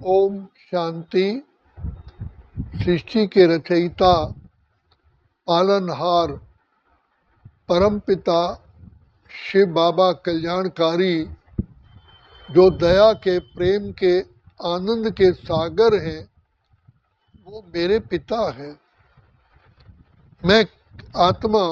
ओम शांति। सृष्टि के रचयिता, पालनहार, परमपिता शिव बाबा कल्याणकारी, जो दया के, प्रेम के, आनंद के सागर हैं, वो मेरे पिता हैं। मैं आत्मा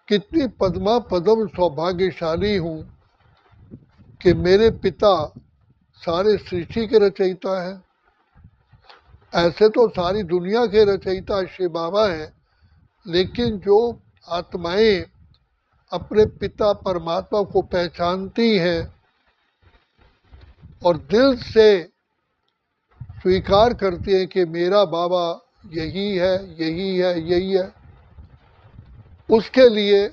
कितनी पद्मा पदम सौभाग्यशाली हूँ कि मेरे पिता सारे सृष्टि के रचयिता हैं। ऐसे तो सारी दुनिया के रचयिता शिव बाबा हैं, लेकिन जो आत्माएं अपने पिता परमात्मा को पहचानती हैं और दिल से स्वीकार करती हैं कि मेरा बाबा यही है, यही है, यही है, उसके लिए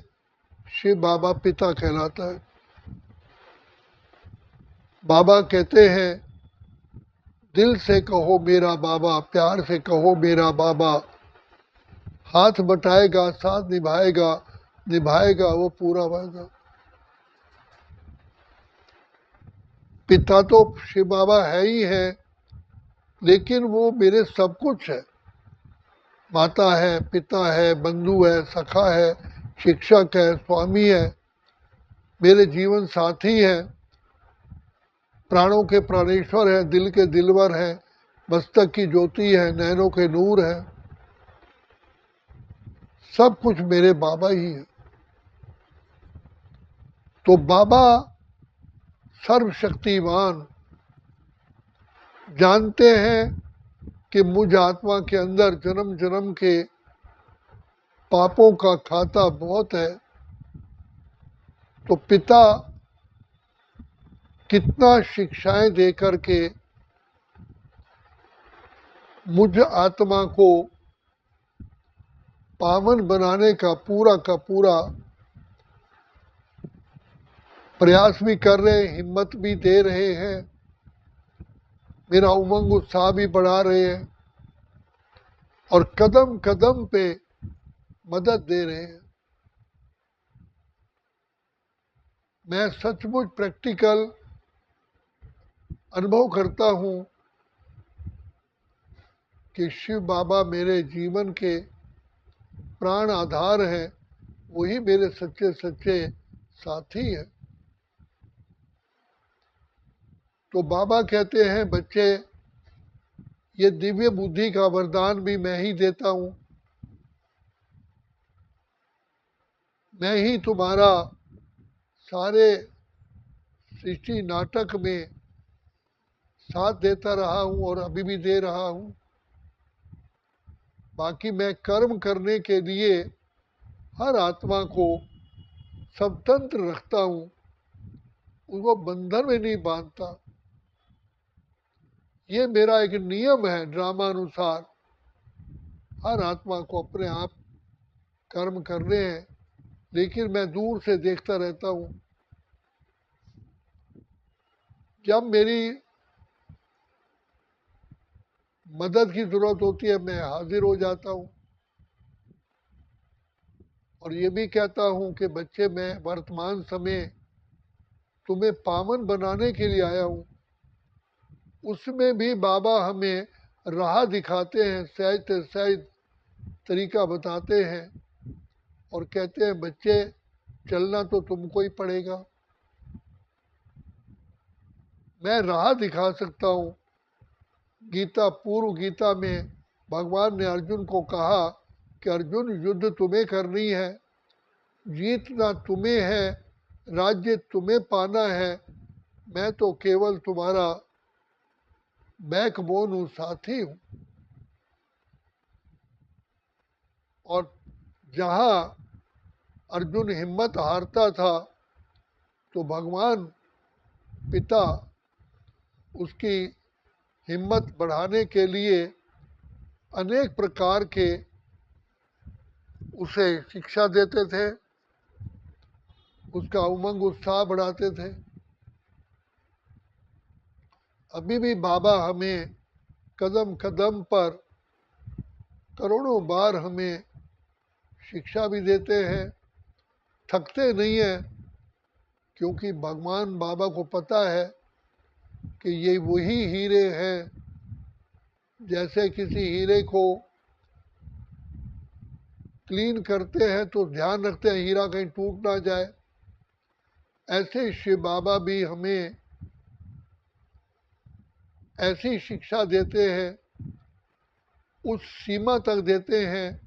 शिव बाबा पिता कहलाता है। बाबा कहते हैं, दिल से कहो मेरा बाबा, प्यार से कहो मेरा बाबा, हाथ बटाएगा, साथ निभाएगा, निभाएगा वो पूरा वादा। पिता तो शिव बाबा है ही है, लेकिन वो मेरे सब कुछ है। माता है, पिता है, बंधु है, सखा है, शिक्षक है, स्वामी है, मेरे जीवन साथी है, प्राणों के प्राणेश्वर है, दिल के दिलवर है, मस्तक की ज्योति है, नैनों के नूर है। सब कुछ मेरे बाबा ही है। तो बाबा सर्वशक्तिमान जानते हैं कि मुझ आत्मा के अंदर जन्म जन्म के पापों का खाता बहुत है। तो पिता कितना शिक्षाएं दे करके मुझ आत्मा को पावन बनाने का पूरा प्रयास भी कर रहे हैं, हिम्मत भी दे रहे हैं, मेरा उमंग उत्साह भी बढ़ा रहे हैं और कदम कदम पे मदद दे रहे हैं। मैं सचमुच प्रैक्टिकल अनुभव करता हूँ कि शिव बाबा मेरे जीवन के प्राण आधार हैं, वही मेरे सच्चे सच्चे साथी हैं। तो बाबा कहते हैं, बच्चे, ये दिव्य बुद्धि का वरदान भी मैं ही देता हूँ। मैं ही तुम्हारा सारे सृष्टि नाटक में साथ देता रहा हूँ और अभी भी दे रहा हूँ। बाकी मैं कर्म करने के लिए हर आत्मा को स्वतंत्र रखता हूँ, उनको बंधन में नहीं बांधता। ये मेरा एक नियम है। ड्रामा अनुसार हर आत्मा को अपने आप कर्म करने हैं, लेकिन मैं दूर से देखता रहता हूँ। जब मेरी मदद की जरूरत होती है, मैं हाजिर हो जाता हूँ और ये भी कहता हूँ कि बच्चे, मैं वर्तमान समय तुम्हें पावन बनाने के लिए आया हूँ। उसमें भी बाबा हमें राह दिखाते हैं, सहज से सहज तरीका बताते हैं और कहते हैं, बच्चे, चलना तो तुमको ही पड़ेगा। मैं राह दिखा सकता हूँ। गीता, पूर्व गीता में भगवान ने अर्जुन को कहा कि अर्जुन, युद्ध तुम्हें करनी है, जीतना तुम्हें है, राज्य तुम्हें पाना है, मैं तो केवल तुम्हारा बैकबोन हूँ, साथी हूँ। और जहाँ अर्जुन हिम्मत हारता था, तो भगवान पिता उसकी हिम्मत बढ़ाने के लिए अनेक प्रकार के उसे शिक्षा देते थे, उसका उमंग उत्साह बढ़ाते थे। अभी भी बाबा हमें कदम कदम पर करोड़ों बार हमें शिक्षा भी देते हैं, थकते नहीं हैं, क्योंकि भगवान बाबा को पता है कि ये वही हीरे हैं। जैसे किसी हीरे को क्लीन करते हैं तो ध्यान रखते हैं हीरा कहीं टूट ना जाए, ऐसे शिव बाबा भी हमें ऐसी शिक्षा देते हैं, उस सीमा तक देते हैं।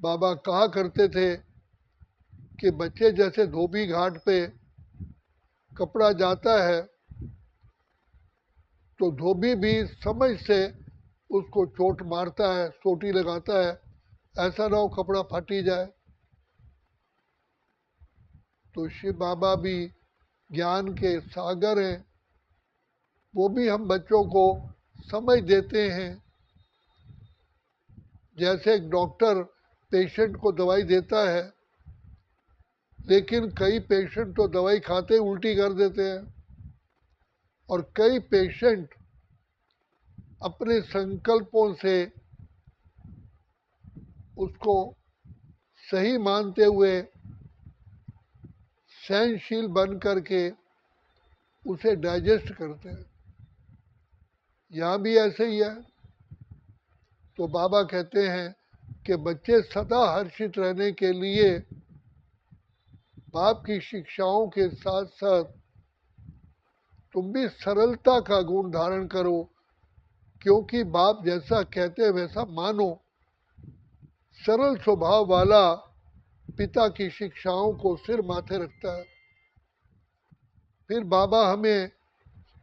बाबा कहा करते थे कि बच्चे जैसे धोबी घाट पे कपड़ा जाता है तो धोबी भी समझ से उसको चोट मारता है, चोटी लगाता है, ऐसा ना हो कपड़ा फट ही जाए। तो शिव बाबा भी ज्ञान के सागर हैं, वो भी हम बच्चों को समझ देते हैं। जैसे एक डॉक्टर पेशेंट को दवाई देता है, लेकिन कई पेशेंट तो दवाई खाते ही उल्टी कर देते हैं, और कई पेशेंट अपने संकल्पों से उसको सही मानते हुए सहनशील बन करके उसे डाइजेस्ट करते हैं। यहाँ भी ऐसे ही है। तो बाबा कहते हैं कि बच्चे सदा हर्षित रहने के लिए बाप की शिक्षाओं के साथ साथ तुम भी सरलता का गुण धारण करो, क्योंकि बाप जैसा कहते हैं वैसा मानो। सरल स्वभाव वाला पिता की शिक्षाओं को सिर माथे रखता है। फिर बाबा हमें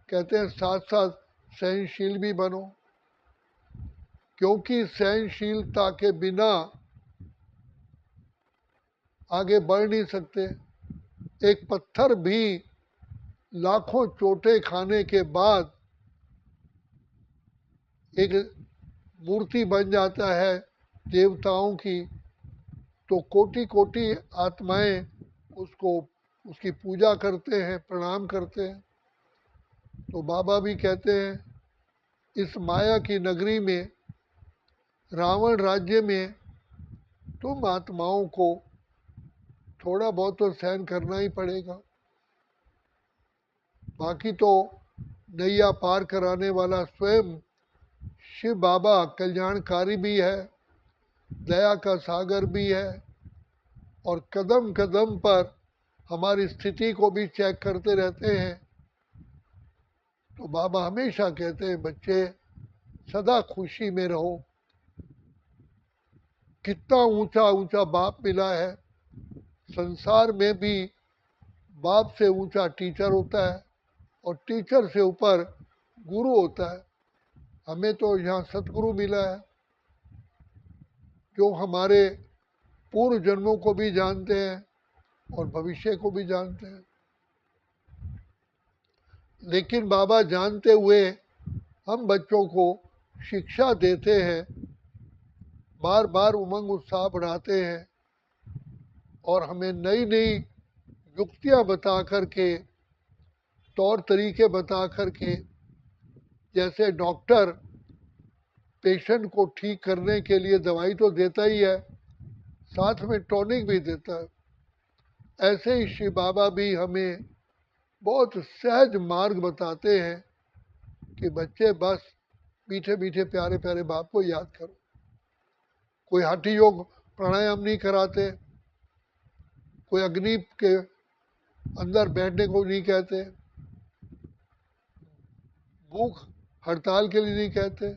कहते हैं साथ साथ सहनशील भी बनो, क्योंकि सहनशीलता के बिना आगे बढ़ नहीं सकते। एक पत्थर भी लाखों चोटें खाने के बाद एक मूर्ति बन जाता है देवताओं की, तो कोटि कोटि आत्माएं उसको उसकी पूजा करते हैं, प्रणाम करते हैं। तो बाबा भी कहते हैं इस माया की नगरी में, रावण राज्य में तुम आत्माओं को थोड़ा बहुत तो सहन करना ही पड़ेगा, बाकी तो नैया पार कराने वाला स्वयं शिव बाबा कल्याणकारी भी है, दया का सागर भी है, और कदम कदम पर हमारी स्थिति को भी चेक करते रहते हैं। तो बाबा हमेशा कहते हैं बच्चे सदा खुशी में रहो। कितना ऊंचा ऊंचा बाप मिला है, संसार में भी बाप से ऊंचा टीचर होता है, और टीचर से ऊपर गुरु होता है। हमें तो यहाँ सतगुरु मिला है, जो हमारे पूर्व जन्मों को भी जानते हैं और भविष्य को भी जानते हैं। लेकिन बाबा जानते हुए हम बच्चों को शिक्षा देते हैं, बार बार उमंग उत्साह बढ़ाते हैं, और हमें नई नई युक्तियाँ बता करके, तौर तरीके बता करके, जैसे डॉक्टर पेशेंट को ठीक करने के लिए दवाई तो देता ही है, साथ में टॉनिक भी देता है। ऐसे ही शिव बाबा भी हमें बहुत सहज मार्ग बताते हैं कि बच्चे बस मीठे मीठे प्यारे प्यारे बाप को याद करो। कोई हठी योग प्राणायाम नहीं कराते, कोई अग्नि के अंदर बैठने को नहीं कहते, भूख हड़ताल के लिए नहीं कहते,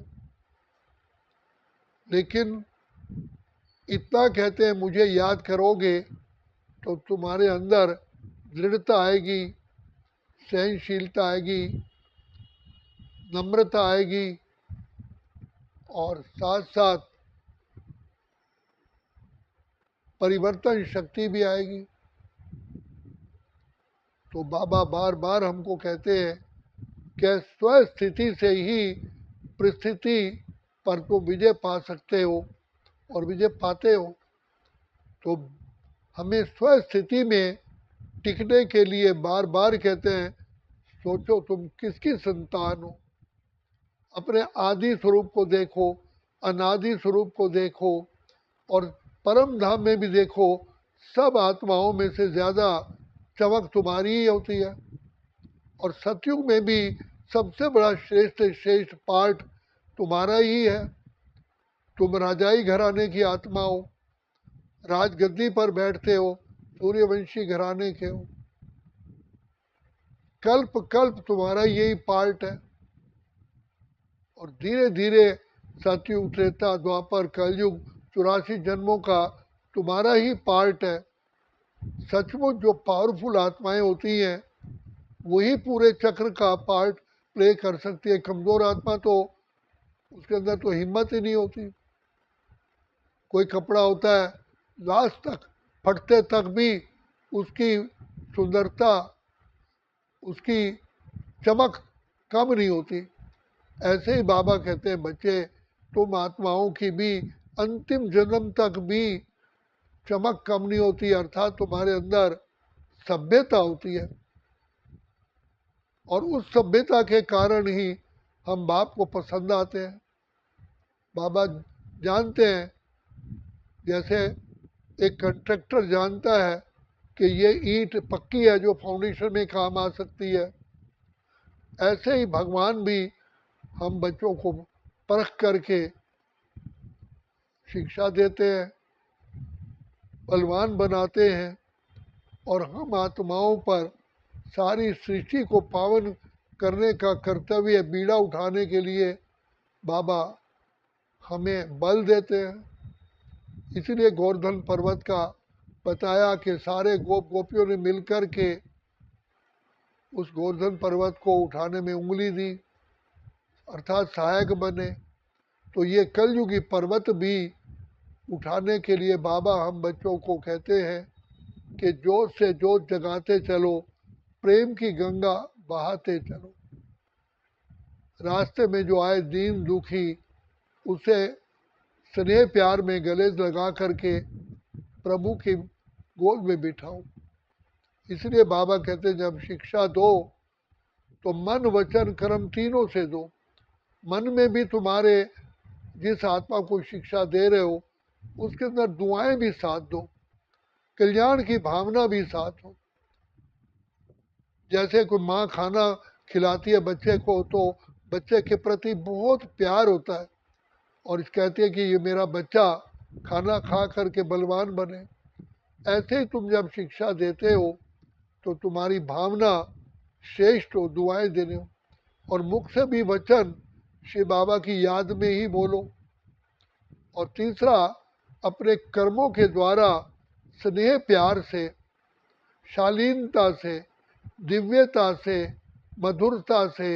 लेकिन इतना कहते हैं मुझे याद करोगे तो तुम्हारे अंदर दृढ़ता आएगी, सहनशीलता आएगी, नम्रता आएगी, और साथ साथ परिवर्तन शक्ति भी आएगी। तो बाबा बार बार हमको कहते हैं कि स्वस्थिति से ही परिस्थिति पर तो विजय पा सकते हो और विजय पाते हो। तो हमें स्वस्थिति में टिकने के लिए बार बार कहते हैं सोचो तुम किसकी संतान हो, अपने आदि स्वरूप को देखो, अनादि स्वरूप को देखो, और परम धाम में भी देखो, सब आत्माओं में से ज़्यादा चमक तुम्हारी ही होती है। और सतयुग में भी सबसे बड़ा श्रेष्ठ श्रेष्ठ पार्ट तुम्हारा ही है। तुम राजाई घराने की आत्मा हो, राजगद्दी पर बैठते हो, सूर्यवंशी घराने के हो। कल्प कल्प तुम्हारा यही पार्ट है। और धीरे धीरे सतयुग, त्रेता, द्वापर, कलयुग 84 जन्मों का तुम्हारा ही पार्ट है। सचमुच जो पावरफुल आत्माएं होती हैं वही पूरे चक्र का पार्ट प्ले कर सकती है। कमजोर आत्मा तो उसके अंदर तो हिम्मत ही नहीं होती। कोई कपड़ा होता है लास्ट तक फटते तक भी उसकी सुंदरता, उसकी चमक कम नहीं होती। ऐसे ही बाबा कहते हैं बच्चे, तुम आत्माओं की भी अंतिम जन्म तक भी चमक कम नहीं होती, अर्थात तुम्हारे अंदर सभ्यता होती है। और उस सभ्यता के कारण ही हम बाप को पसंद आते हैं। बाबा जानते हैं, जैसे एक कंट्रैक्टर जानता है कि ये ईंट पक्की है जो फाउंडेशन में काम आ सकती है, ऐसे ही भगवान भी हम बच्चों को परख करके शिक्षा देते हैं, बलवान बनाते हैं। और हम आत्माओं पर सारी सृष्टि को पावन करने का कर्तव्य बीड़ा उठाने के लिए बाबा हमें बल देते हैं। इसलिए गोवर्धन पर्वत का बताया कि सारे गोप गोपियों ने मिलकर के उस गोवर्धन पर्वत को उठाने में उंगली दी, अर्थात सहायक बने। तो ये कलयुगी पर्वत भी उठाने के लिए बाबा हम बच्चों को कहते हैं कि जोत से जोत जगाते चलो, प्रेम की गंगा बहाते चलो। रास्ते में जो आए दीन दुखी, उसे स्नेह प्यार में गले लगा करके प्रभु की गोद में बिठाओ। इसलिए बाबा कहते हैं जब शिक्षा दो तो मन वचन कर्म तीनों से दो। मन में भी तुम्हारे जिस आत्मा को शिक्षा दे रहे हो उसके अंदर दुआएं भी साथ दो, कल्याण की भावना भी साथ हो। जैसे कोई माँ खाना खिलाती है बच्चे को तो बच्चे के प्रति बहुत प्यार होता है और कहती है कि ये मेरा बच्चा खाना खा करके बलवान बने। ऐसे ही तुम जब शिक्षा देते हो तो तुम्हारी भावना श्रेष्ठ हो, दुआएं देने हो। और मुख से भी वचन श्री बाबा की याद में ही बोलो। और तीसरा, अपने कर्मों के द्वारा स्नेह प्यार से, शालीनता से, दिव्यता से, मधुरता से,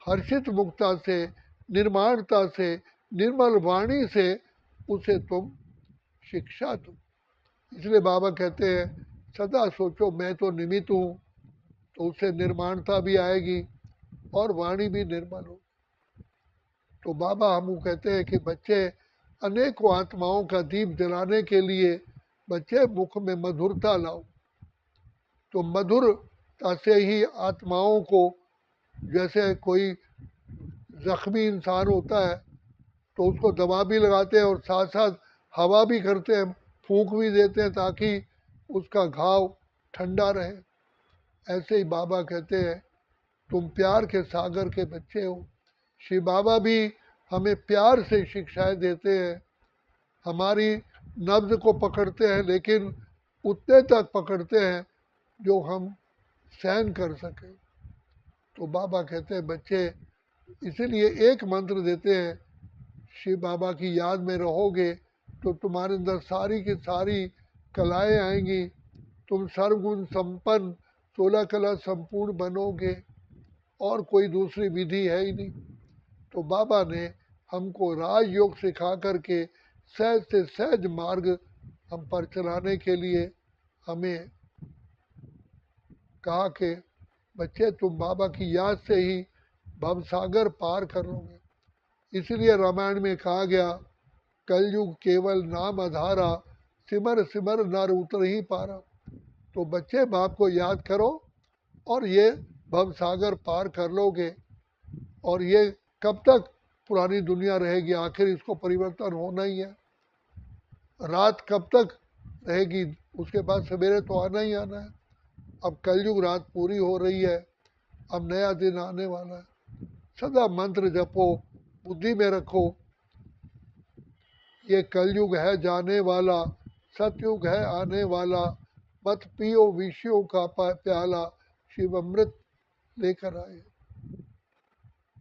हर्षित मुक्ता से, निर्माणता से, निर्मल वाणी से उसे तुम शिक्षा दो। इसलिए बाबा कहते हैं सदा सोचो मैं तो निमित्त हूँ, तो उससे निर्माणता भी आएगी और वाणी भी निर्मल हो। तो बाबा हम कहते हैं कि बच्चे अनेकों आत्माओं का दीप जलाने के लिए बच्चे मुख में मधुरता लाओ। तो मधुरता से ही आत्माओं को, जैसे कोई जख्मी इंसान होता है तो उसको दवा भी लगाते हैं और साथ साथ हवा भी करते हैं, फूंक भी देते हैं ताकि उसका घाव ठंडा रहे। ऐसे ही बाबा कहते हैं तुम प्यार के सागर के बच्चे हो। श्री बाबा भी हमें प्यार से शिक्षाएं देते हैं, हमारी नब्ज को पकड़ते हैं, लेकिन उतने तक पकड़ते हैं जो हम सहन कर सकें। तो बाबा कहते हैं बच्चे, इसीलिए एक मंत्र देते हैं, शिव बाबा की याद में रहोगे तो तुम्हारे अंदर सारी की सारी कलाएं आएंगी, तुम सर्वगुण संपन्न 16 कला संपूर्ण बनोगे और कोई दूसरी विधि है ही नहीं। तो बाबा ने हमको राजयोग सिखा करके सहज से सहज मार्ग हम पर चलाने के लिए हमें कहा कि बच्चे तुम बाबा की याद से ही भवसागर पार कर लोगे। इसलिए रामायण में कहा गया कलयुग केवल नाम आधारा, सिमर सिमर नर उतर ही पारा। तो बच्चे बाप को याद करो और ये भवसागर पार कर लोगे। और ये कब तक पुरानी दुनिया रहेगी, आखिर इसको परिवर्तन होना ही है। रात कब तक रहेगी, उसके बाद सवेरे तो आना ही आना है। अब कलयुग रात पूरी हो रही है, अब नया दिन आने वाला है, सदा मंत्र जपो, बुद्धि में रखो, ये कलयुग है जाने वाला, सतयुग है आने वाला, मत पियो विषयों का प्याला, शिव अमृत लेकर आए।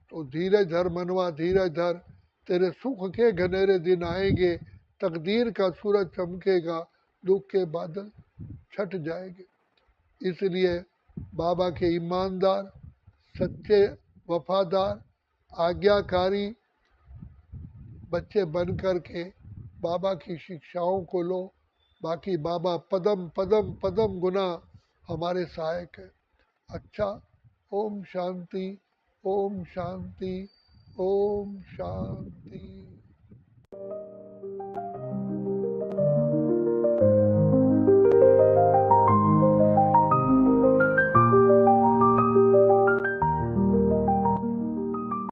तो धीरज धर मनवा, धीरज धर, तेरे सुख के घनेरे दिन आएंगे, तकदीर का सूरज चमकेगा, दुख के बादल छट जाएंगे। इसलिए बाबा के ईमानदार, सच्चे, वफादार, आज्ञाकारी बच्चे बन कर के बाबा की शिक्षाओं को लो। बाकी बाबा पदम पदम पदम गुना हमारे सहायक है। अच्छा, ओम शांति, ओम शांति, ओम शांति।